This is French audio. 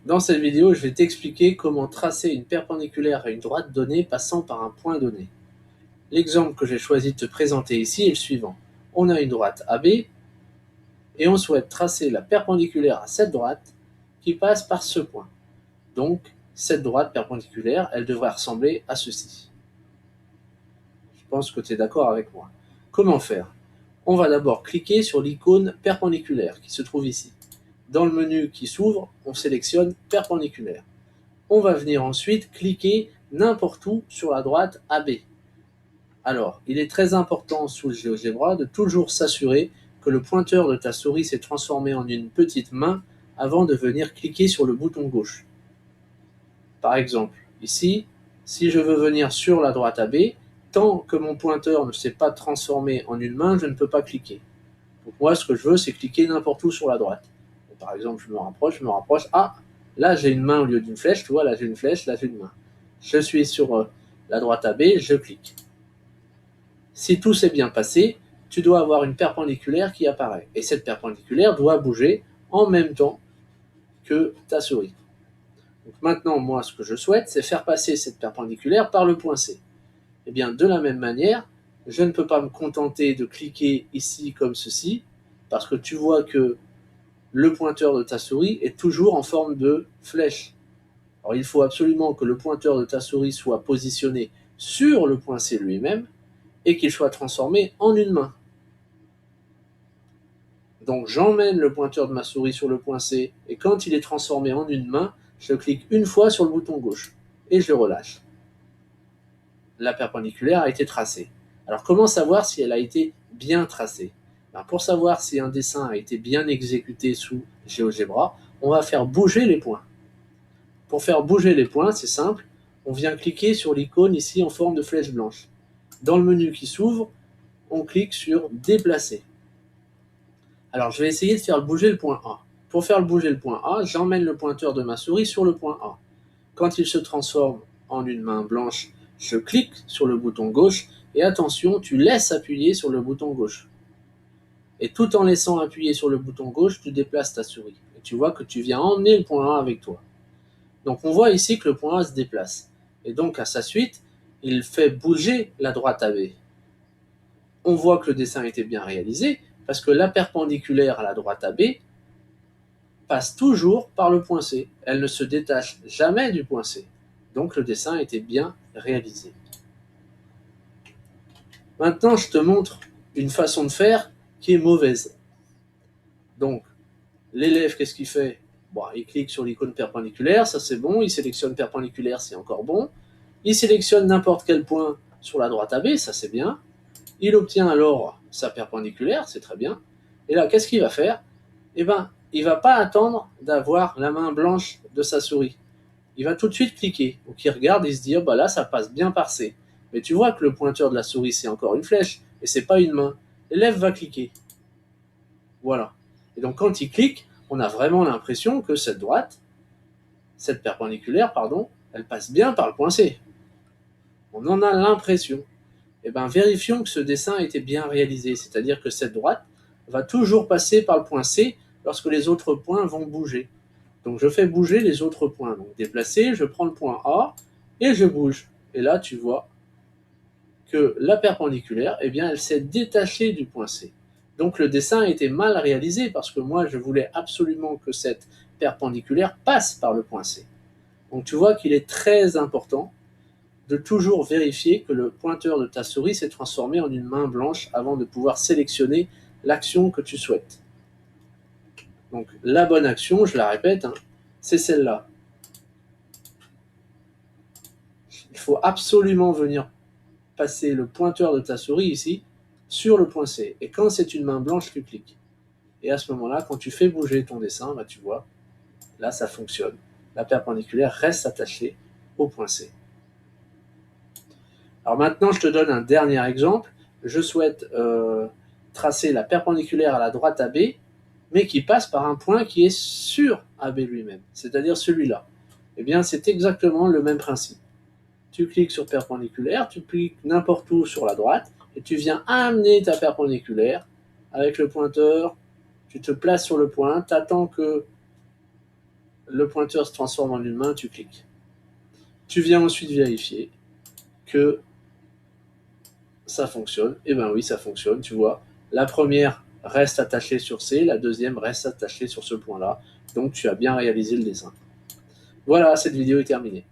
Dans cette vidéo, je vais t'expliquer comment tracer une perpendiculaire à une droite donnée passant par un point donné. L'exemple que j'ai choisi de te présenter ici est le suivant. On a une droite AB et on souhaite tracer la perpendiculaire à cette droite qui passe par ce point. Donc, cette droite perpendiculaire, elle devrait ressembler à ceci. Je pense que tu es d'accord avec moi. Comment faire? On va d'abord cliquer sur l'icône perpendiculaire qui se trouve ici. Dans le menu qui s'ouvre, on sélectionne perpendiculaire. On va venir ensuite cliquer n'importe où sur la droite AB. Alors, il est très important sous le GeoGebra de toujours s'assurer que le pointeur de ta souris s'est transformé en une petite main avant de venir cliquer sur le bouton gauche. Par exemple, ici, si je veux venir sur la droite AB, tant que mon pointeur ne s'est pas transformé en une main, je ne peux pas cliquer. Donc moi, ce que je veux, c'est cliquer n'importe où sur la droite. Et par exemple, je me rapproche. Ah, là, j'ai une main au lieu d'une flèche. Tu vois, là, j'ai une flèche, là, j'ai une main. Je suis sur la droite AB, je clique. Si tout s'est bien passé, tu dois avoir une perpendiculaire qui apparaît. Et cette perpendiculaire doit bouger en même temps que ta souris. Donc maintenant, moi, ce que je souhaite, c'est faire passer cette perpendiculaire par le point C. Et bien, de la même manière, je ne peux pas me contenter de cliquer ici comme ceci, parce que tu vois que le pointeur de ta souris est toujours en forme de flèche. Alors, il faut absolument que le pointeur de ta souris soit positionné sur le point C lui-même et qu'il soit transformé en une main. Donc, j'emmène le pointeur de ma souris sur le point C et quand il est transformé en une main, je clique une fois sur le bouton gauche et je le relâche. La perpendiculaire a été tracée. Alors, comment savoir si elle a été bien tracée? Pour savoir si un dessin a été bien exécuté sous GeoGebra, on va faire bouger les points. Pour faire bouger les points, c'est simple, on vient cliquer sur l'icône ici en forme de flèche blanche. Dans le menu qui s'ouvre, on clique sur déplacer. Alors je vais essayer de faire bouger le point A. Pour faire bouger le point A, j'emmène le pointeur de ma souris sur le point A. Quand il se transforme en une main blanche, je clique sur le bouton gauche et attention, tu laisses appuyer sur le bouton gauche. Et tout en laissant appuyer sur le bouton gauche, tu déplaces ta souris. Et tu vois que tu viens emmener le point A avec toi. Donc on voit ici que le point A se déplace. Et donc à sa suite, il fait bouger la droite AB. On voit que le dessin était bien réalisé parce que la perpendiculaire à la droite AB passe toujours par le point C. Elle ne se détache jamais du point C. Donc le dessin était bien réalisé. Maintenant, je te montre une façon de faire qui est mauvaise. Donc, l'élève, qu'est-ce qu'il fait? Bon, il clique sur l'icône perpendiculaire, ça c'est bon. Il sélectionne perpendiculaire, c'est encore bon. Il sélectionne n'importe quel point sur la droite AB, ça c'est bien. Il obtient alors sa perpendiculaire, c'est très bien. Et là, qu'est-ce qu'il va faire? Eh bien, il ne va pas attendre d'avoir la main blanche de sa souris. Il va tout de suite cliquer. Donc il regarde et il se dit, oh, bah là, ça passe bien par C. Mais tu vois que le pointeur de la souris, c'est encore une flèche, et c'est pas une main. L'élève va cliquer. Voilà. Et donc quand il clique, on a vraiment l'impression que cette perpendiculaire, pardon, elle passe bien par le point C. On en a l'impression. Eh bien, vérifions que ce dessin a été bien réalisé, c'est-à-dire que cette droite va toujours passer par le point C lorsque les autres points vont bouger. Donc je fais bouger les autres points. Donc déplacer, je prends le point A et je bouge. Et là, tu vois que la perpendiculaire, eh bien, elle s'est détachée du point C. Donc le dessin a été mal réalisé parce que moi, je voulais absolument que cette perpendiculaire passe par le point C. Donc tu vois qu'il est très important de toujours vérifier que le pointeur de ta souris s'est transformé en une main blanche avant de pouvoir sélectionner l'action que tu souhaites. Donc la bonne action, je la répète, c'est celle-là. Il faut absolument venir passer le pointeur de ta souris ici sur le point C. Et quand c'est une main blanche, tu cliques. Et à ce moment-là, quand tu fais bouger ton dessin, tu vois, là ça fonctionne. La perpendiculaire reste attachée au point C. Alors maintenant, je te donne un dernier exemple. Je souhaite tracer la perpendiculaire à la droite AB, mais qui passe par un point qui est sur AB lui-même, c'est-à-dire celui-là. Eh bien, c'est exactement le même principe. Tu cliques sur perpendiculaire, tu cliques n'importe où sur la droite, et tu viens amener ta perpendiculaire avec le pointeur, tu te places sur le point, tu attends que le pointeur se transforme en une main, tu cliques. Tu viens ensuite vérifier que ça fonctionne. Et ben oui, ça fonctionne, tu vois. La première reste attachée sur C, la deuxième reste attachée sur ce point-là. Donc tu as bien réalisé le dessin. Voilà, cette vidéo est terminée.